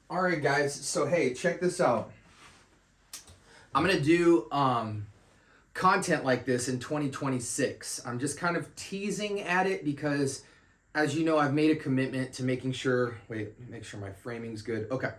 All right, guys. So hey, check this out. I'm gonna do content like this in 2026. I'm just kind of teasing at it because, as you know, I've made a commitment to making sure. Wait, make sure my framing's good. Okay,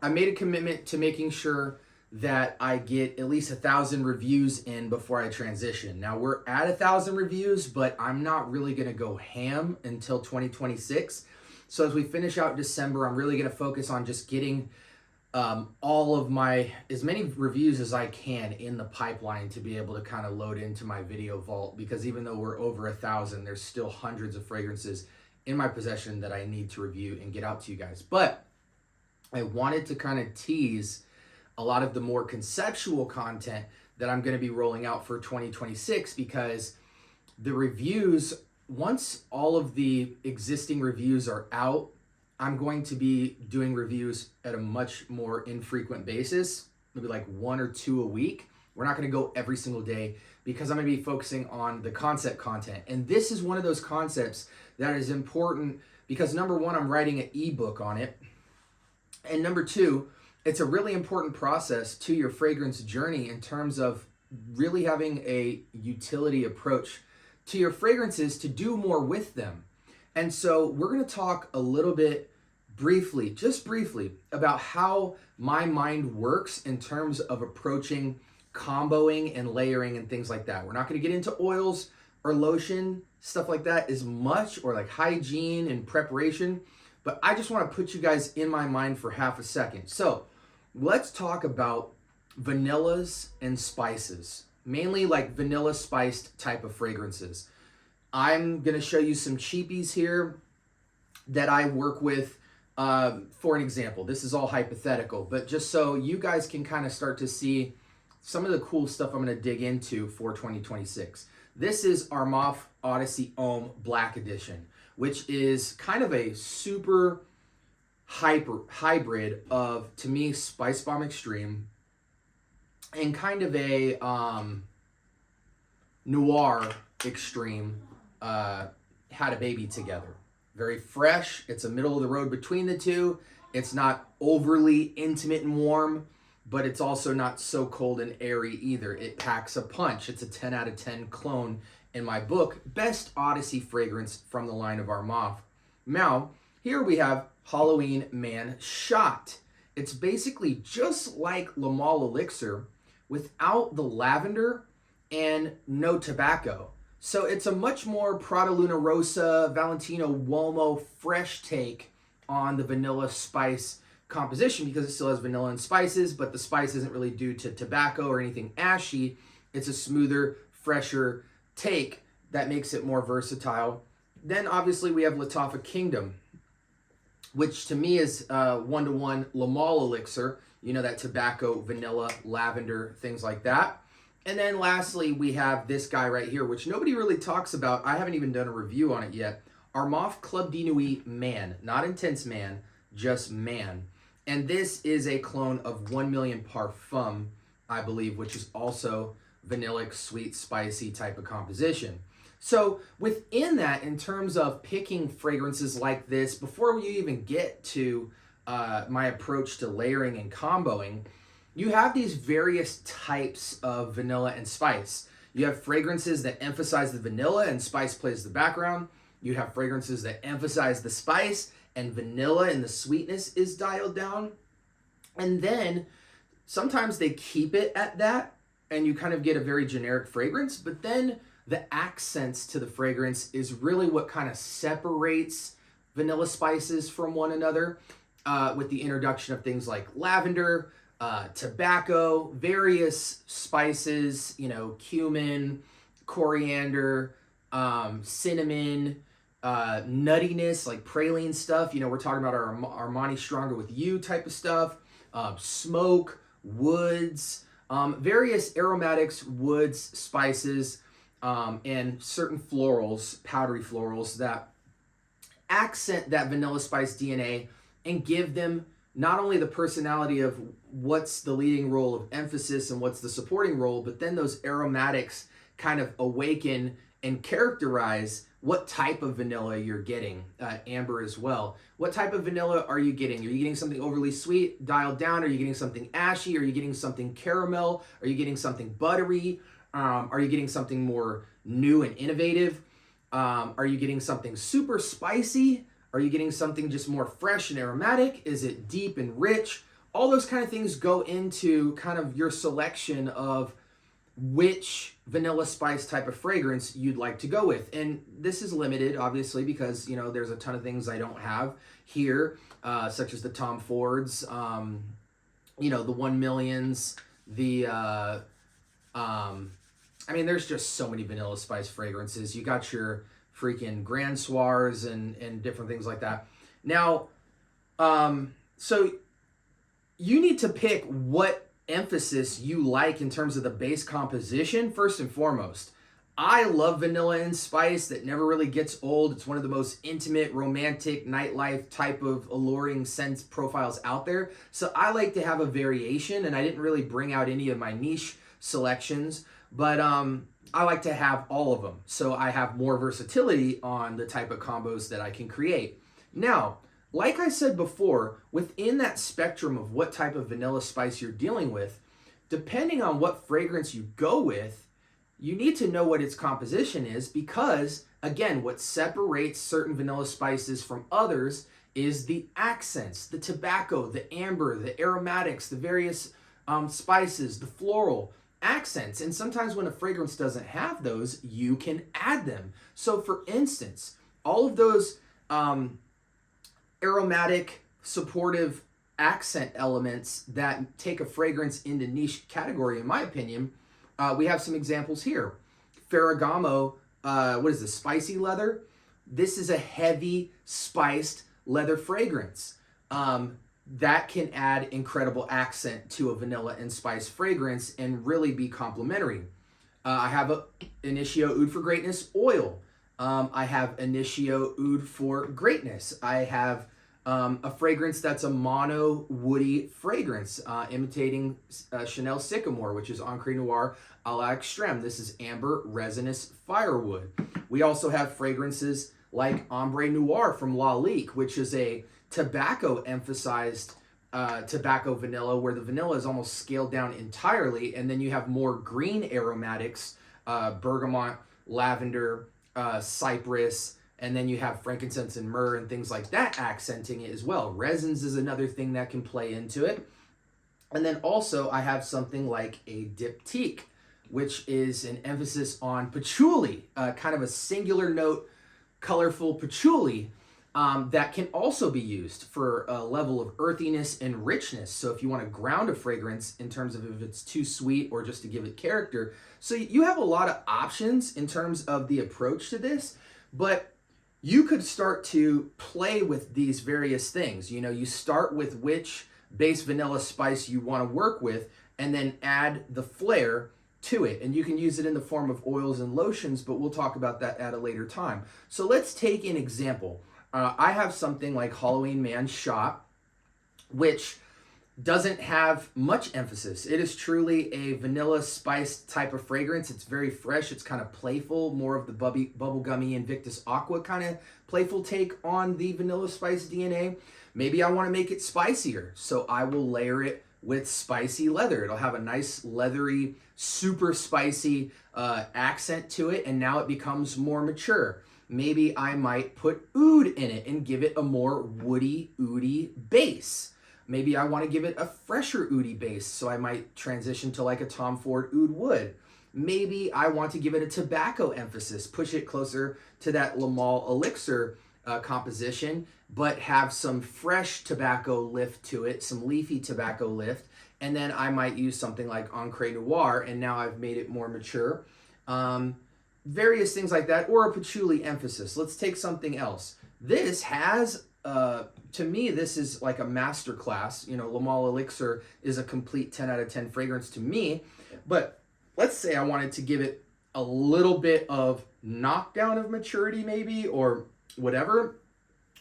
I made a commitment to making sure that I get at least 1,000 reviews in before I transition. Now we're at 1,000 reviews, but I'm not really gonna go ham until 2026. So as we finish out December, I'm really gonna focus on just getting all of as many reviews as I can in the pipeline to be able to kind of load into my video vault, because even though we're over 1,000, there's still hundreds of fragrances in my possession that I need to review and get out to you guys. But I wanted to kind of tease a lot of the more conceptual content that I'm going to be rolling out for 2026, because the reviews, once all of the existing reviews are out, I'm going to be doing reviews at a much more infrequent basis, maybe like 1 or 2 a week. We're not going to go every single day because I'm going to be focusing on the concept content. And this is one of those concepts that is important because, number one, I'm writing an ebook on it. And number two, it's a really important process to your fragrance journey in terms of really having a utility approach to your fragrances to do more with them. And so we're going to talk a little bit briefly, just briefly, about how my mind works in terms of approaching comboing and layering and things like that. We're not going to get into oils or lotion, stuff like that as much, or like hygiene and preparation, but I just want to put you guys in my mind for half a second. So let's talk about vanillas and spices, mainly like vanilla spiced type of fragrances. I'm going to show you some cheapies here that I work with. For an example, this is all hypothetical, but just so you guys can kind of start to see some of the cool stuff I'm going to dig into for 2026. This is Armaf Odyssey Homme Black Edition, which is kind of a super hybrid of, to me, Spice Bomb Extreme and kind of a Noir Extreme had a baby together. Very fresh. It's a middle of the road between the two. It's not overly intimate and warm, but it's also not so cold and airy either. It packs a punch. It's a 10 out of 10 clone in my book. Best Odyssey fragrance from the line of Armaf. Now, here we have Halloween Man Shot. It's basically just like Le Male Elixir without the lavender and no tobacco. So it's a much more Prada Luna Rosa, Valentino Uomo fresh take on the vanilla spice composition, because it still has vanilla and spices, but the spice isn't really due to tobacco or anything ashy. It's a smoother, fresher take that makes it more versatile. Then obviously we have Lattafa Kingdom, which to me is one-to-one Le Male Elixir. You know, that tobacco, vanilla, lavender, things like that. And then lastly, we have this guy right here, which nobody really talks about. I haven't even done a review on it yet. Armaf Club de Nuit Man. Not Intense Man, just Man. And this is a clone of 1 Million Parfum, I believe, which is also vanillic, sweet, spicy type of composition. So within that, in terms of picking fragrances like this, before you even get to my approach to layering and comboing, you have these various types of vanilla and spice. You have fragrances that emphasize the vanilla and spice plays the background. You have fragrances that emphasize the spice and vanilla and the sweetness is dialed down. And then sometimes they keep it at that and you kind of get a very generic fragrance, but then the accents to the fragrance is really what kind of separates vanilla spices from one another, with the introduction of things like lavender, tobacco, various spices, you know, cumin, coriander, cinnamon, nuttiness, like praline stuff. You know, we're talking about our Armani Stronger With You type of stuff, smoke, woods, various aromatics, woods, spices, and certain florals, powdery florals that accent that vanilla spice DNA and give them not only the personality of what's the leading role of emphasis and what's the supporting role, but then those aromatics kind of awaken and characterize what type of vanilla you're getting, amber as well. What type of vanilla are you getting? Are you getting something overly sweet, dialed down? Are you getting something ashy? Are you getting something caramel? Are you getting something buttery? Are you getting something more new and innovative? Are you getting something super spicy? Are you getting something just more fresh and aromatic? Is it deep and rich? All those kind of things go into kind of your selection of which vanilla spice type of fragrance you'd like to go with. And this is limited, obviously, because, you know, there's a ton of things I don't have here, such as the Tom Fords, you know, the 1 Millions, the, I mean, there's just so many vanilla spice fragrances. You got your freaking Grand Soirs and different things like that. Now, so you need to pick what emphasis you like in terms of the base composition first and foremost. I love vanilla and spice that never really gets old. It's one of the most intimate, romantic, nightlife type of alluring scent profiles out there. So I like to have a variation, and I didn't really bring out any of my niche selections, but I like to have all of them. So I have more versatility on the type of combos that I can create. Now, like I said before, within that spectrum of what type of vanilla spice you're dealing with, depending on what fragrance you go with, you need to know what its composition is because, again, what separates certain vanilla spices from others is the accents, the tobacco, the amber, the aromatics, the various spices, the floral accents. And sometimes when a fragrance doesn't have those, you can add them. So for instance, all of those aromatic, supportive accent elements that take a fragrance into niche category, in my opinion, we have some examples here. Ferragamo, what is this, spicy leather? This is a heavy, spiced leather fragrance that can add incredible accent to a vanilla and spice fragrance and really be complementary. I have a Initio Oud for Greatness oil. I have Initio Oud for Greatness. I have a fragrance that's a mono woody fragrance, imitating Chanel Sycamore, which is Encre Noir à la Extreme. This is amber resinous firewood. We also have fragrances like Ombre Noir from La Lique, which is a tobacco emphasized tobacco vanilla, where the vanilla is almost scaled down entirely, and then you have more green aromatics, bergamot, lavender, cypress, and then you have frankincense and myrrh and things like that accenting it as well. Resins is another thing that can play into it. And then also I have something like a diptyque, which is an emphasis on patchouli, kind of a singular note, colorful patchouli that can also be used for a level of earthiness and richness. So if you want to ground a fragrance in terms of if it's too sweet or just to give it character. So you have a lot of options in terms of the approach to this, but you could start to play with these various things. You know, you start with which base vanilla spice you want to work with and then add the flair to it. And you can use it in the form of oils and lotions, but we'll talk about that at a later time. So let's take an example. I have something like Halloween Man Shop, which doesn't have much emphasis. It is truly a vanilla spice type of fragrance. It's very fresh. It's kind of playful, more of the bubblegummy Invictus Aqua kind of playful take on the vanilla spice DNA. Maybe I want to make it spicier, so I will layer it with spicy leather. It'll have a nice leathery, super spicy accent to it, and now it becomes more mature. Maybe I might put oud in it and give it a more woody, oudy base. Maybe I want to give it a fresher oudy base, so I might transition to like a Tom Ford oud wood. Maybe I want to give it a tobacco emphasis, push it closer to that Le Male Elixir composition, but have some fresh tobacco lift to it, some leafy tobacco lift, and then I might use something like Encre Noir, and now I've made it more mature. Various things like that, or a patchouli emphasis. Let's take something else. This has, to me, this is like a master class. You know, Le Male Elixir is a complete 10 out of 10 fragrance to me. But let's say I wanted to give it a little bit of knockdown of maturity maybe, or whatever,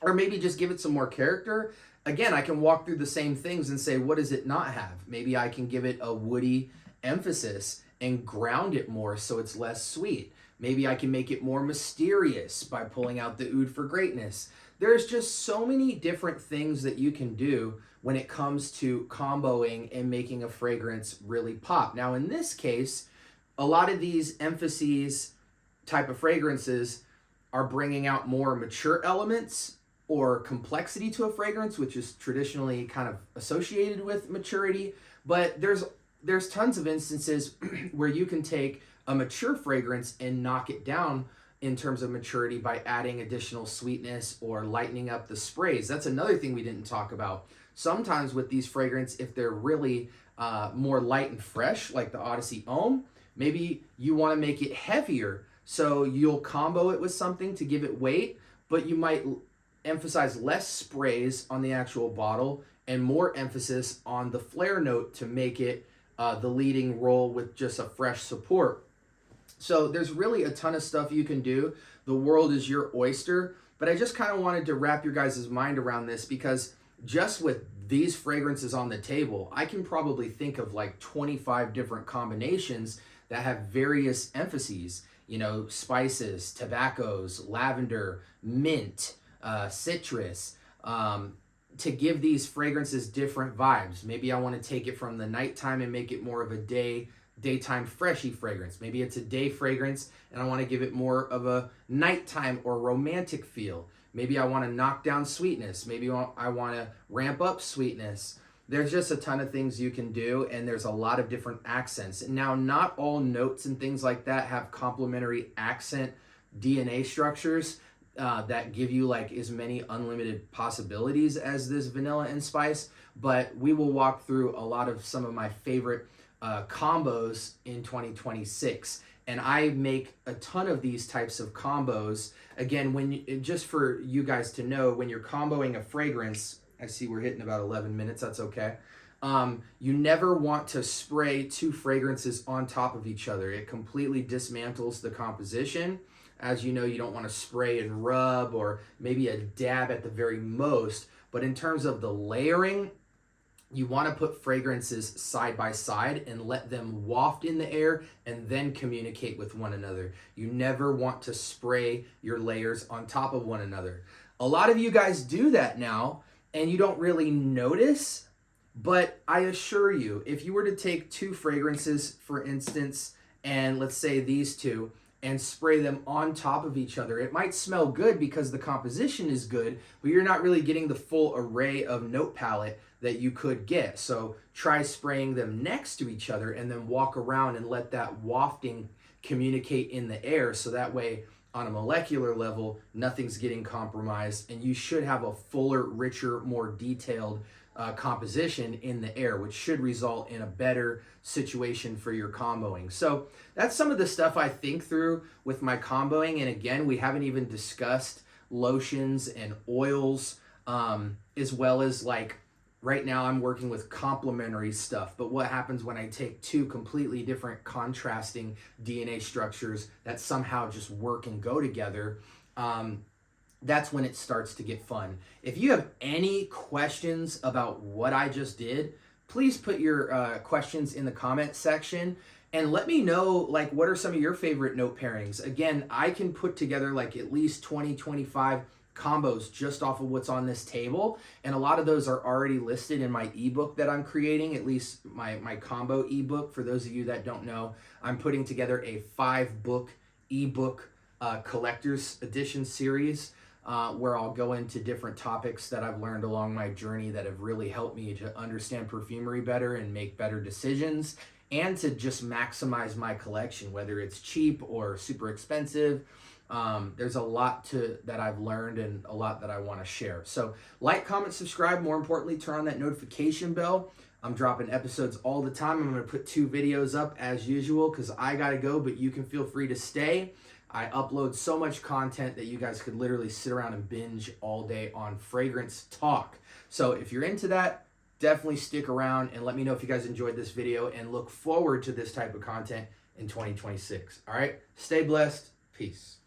or maybe just give it some more character. Again, I can walk through the same things and say, what does it not have? Maybe I can give it a woody emphasis and ground it more so it's less sweet. Maybe I can make it more mysterious by pulling out the oud for greatness. There's just so many different things that you can do when it comes to comboing and making a fragrance really pop. Now, in this case, a lot of these emphases type of fragrances are bringing out more mature elements or complexity to a fragrance, which is traditionally kind of associated with maturity. But there's tons of instances where you can take a mature fragrance and knock it down in terms of maturity by adding additional sweetness or lightening up the sprays. That's another thing we didn't talk about. Sometimes with these fragrances, if they're really more light and fresh, like the Odyssey Homme, maybe you want to make it heavier. So you'll combo it with something to give it weight, but you might emphasize less sprays on the actual bottle and more emphasis on the flare note to make it the leading role with just a fresh support. So there's really a ton of stuff you can do. The world is your oyster, but I just kind of wanted to wrap your guys' mind around this because just with these fragrances on the table, I can probably think of like 25 different combinations that have various emphases, you know, spices, tobaccos, lavender, mint, citrus, to give these fragrances different vibes. Maybe I want to take it from the nighttime and make it more of a daytime freshy fragrance. Maybe it's a day fragrance and I want to give it more of a nighttime or romantic feel. Maybe I want to knock down sweetness. Maybe I want to ramp up sweetness. There's just a ton of things you can do, and there's a lot of different accents. And now, not all notes and things like that have complementary accent DNA structures that give you like as many unlimited possibilities as this vanilla and spice, but we will walk through a lot of some of my favorite combos in 2026. And I make a ton of these types of combos. Again, just for you guys to know, when you're comboing a fragrance, I see we're hitting about 11 minutes, that's okay. You never want to spray two fragrances on top of each other. It completely dismantles the composition. As you know, you don't want to spray and rub or maybe a dab at the very most. But in terms of the layering, you want to put fragrances side by side and let them waft in the air and then communicate with one another. You never want to spray your layers on top of one another. A lot of you guys do that now and you don't really notice, but I assure you, if you were to take two fragrances, for instance, and let's say these two, and spray them on top of each other, it might smell good because the composition is good, but you're not really getting the full array of note palette that you could get. So try spraying them next to each other and then walk around and let that wafting communicate in the air, so that way on a molecular level nothing's getting compromised and you should have a fuller, richer, more detailed composition in the air, which should result in a better situation for your comboing. So that's some of the stuff I think through with my comboing. And again, we haven't even discussed lotions and oils, as well as like right now I'm working with complementary stuff. But what happens when I take two completely different contrasting DNA structures that somehow just work and go together? That's when it starts to get fun. If you have any questions about what I just did, please put your questions in the comment section and let me know, like, what are some of your favorite note pairings? Again, I can put together like at least 20, 25 combos just off of what's on this table. And a lot of those are already listed in my ebook that I'm creating, at least my combo ebook. For those of you that don't know, I'm putting together a 5-book ebook collector's edition series. Where I'll go into different topics that I've learned along my journey that have really helped me to understand perfumery better and make better decisions, and to just maximize my collection, whether it's cheap or super expensive. There's a lot that I've learned and a lot that I want to share. So like, comment, subscribe. More importantly, turn on that notification bell. I'm dropping episodes all the time. I'm going to put 2 videos up as usual because I got to go, but you can feel free to stay. I upload so much content that you guys could literally sit around and binge all day on fragrance talk. So if you're into that, definitely stick around and let me know if you guys enjoyed this video and look forward to this type of content in 2026. All right, stay blessed. Peace.